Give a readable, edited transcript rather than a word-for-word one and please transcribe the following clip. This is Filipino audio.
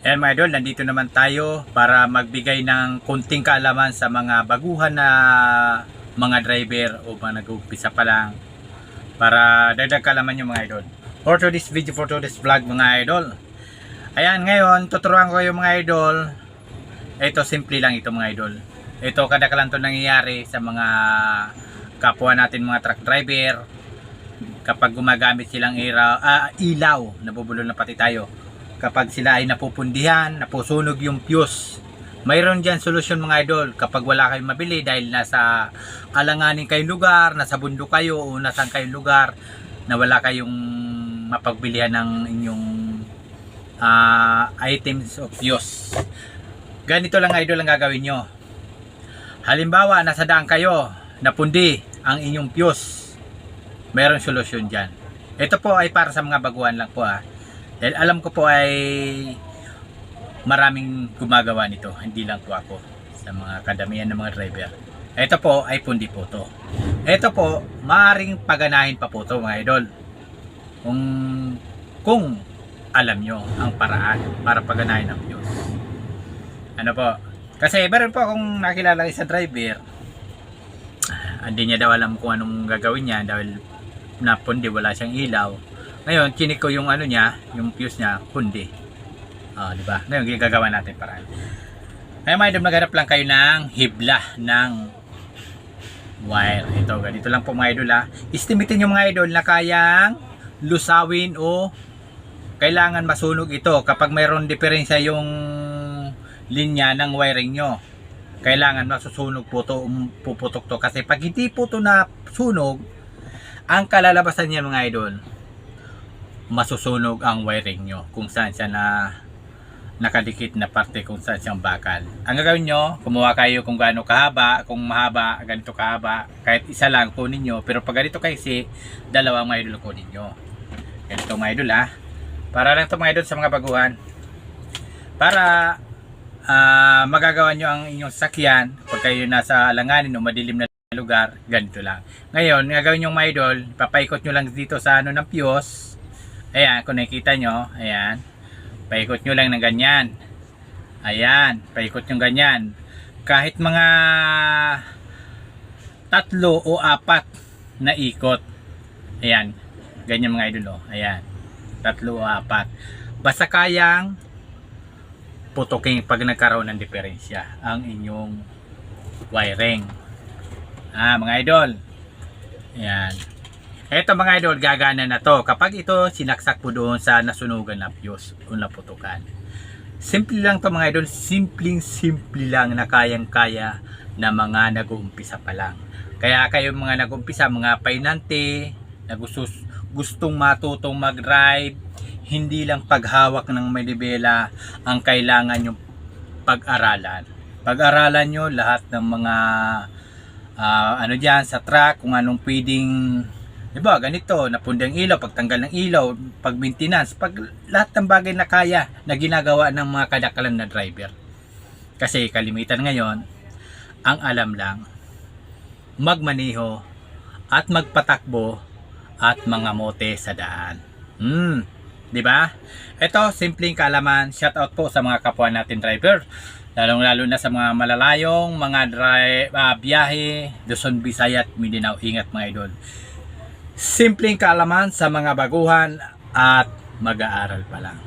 Ayan mga idol, nandito naman tayo para magbigay ng konting kaalaman sa mga baguhan na mga driver o mga nag-uumpisa pa lang para dagdag kaalaman nyo mga idol. For today's video, for today's vlog mga idol. Ayan, ngayon tuturuan ko yung mga idol. Ito simple lang ito mga idol. Ito kadakalan to nangyayari sa mga kapwa natin mga truck driver kapag gumagamit silang ilaw, nabubulol na pati tayo. Kapag sila ay napupundihan, napusunog yung fuse, mayroon dyan solusyon mga idol. Kapag wala kayong mabili dahil nasa alanganin kayong lugar, nasa bundok kayo o nasaan kayong lugar na wala kayong mapagbilihan ng inyong items of fuse, ganito lang idol ang gagawin nyo. Halimbawa nasa daan kayo, napundi ang inyong fuse, mayroong solusyon dyan. Ito po ay para sa mga baguhan lang po dahil alam ko po ay maraming gumagawa nito, hindi lang po ako, sa mga kadamihan ng mga driver. Ito po ay pundi po to. Ito po, maaaring paganahin pa po to mga idol. Kung alam nyo ang paraan para paganahin ang fuse. Ano po? Kasi meron po akong nakilala isang driver. Hindi niya daw alam kung anong gagawin niya dahil napundi, wala siyang ilaw. Ngayon, chinik ko yung niya, yung fuse niya, pundi. Di ba? Ngayon, gagawin natin paraan. Ngayon, mga idol, maghanap lang kayo ng hibla ng wire. Ito, ganito lang po mga idol Estimatein yung mga idol na kayang lusawin o kailangan masunog ito. Kapag mayroon diferensya yung linya ng wiring nyo, kailangan masusunog po to, puputok to. Kasi pag hindi po to na sunog, ang kalalabasan niya mga idol, masusunog ang wiring nyo kung saan siya nakadikit na parte, kung saan siyang bakal. Ang gagawin nyo, kumuha kayo kung gaano kahaba, kung mahaba, ganito kahaba, kahit isa lang kunin nyo, pero pag ganito kasi, dalawang mga idol kunin nyo. Ganito mga idol para lang ito mga idol sa mga baguhan, para magagawa nyo ang inyong sakyan pag kayo nasa alanganin o madilim na lugar. Ganito lang. Ngayon, gagawin nyo mga idol, papaikot nyo lang dito sa ng fuse. Ayan, kung nakikita nyo, ayan, paikot nyo lang ng ganyan. Ayan, paikot nyo ganyan. Kahit mga 3 o 4 na ikot. Ayan, ganyan mga idol Ayan, 3 o 4. Basta kayang putukin pag nagkaroon ng diferensya ang inyong wiring. Mga idol. Ayan. Ito mga idol, gagana na to kapag ito sinaksak po doon sa nasunugan na fuse o naputukan. Simple lang to mga idol, simple lang na kayang-kaya na mga nag-uumpisa pa lang. Kaya kayo mga nag-uumpisa, mga painante na gustong matutong mag-drive, hindi lang paghawak ng manibela ang kailangan nyo pag-aralan. Pag-aralan nyo lahat ng mga dyan sa truck, kung anong pwedeng, diba, ganito, napundi ang ilaw, pagtanggal ng ilaw, pag maintenance, pag lahat ng bagay na kaya na ginagawa ng mga kadakalan na driver. Kasi kalimitan ngayon, ang alam lang, magmaneho at magpatakbo at mga mote sa daan. Diba? Ito, simpleng kaalaman. Shout out po sa mga kapwa natin driver. Lalong-lalo na sa mga malalayong mga biyahe, Luzon, Visayas, Mindanao. Ingat mga idol. Simpleng kaalaman sa mga baguhan at mag-aaral pa lang.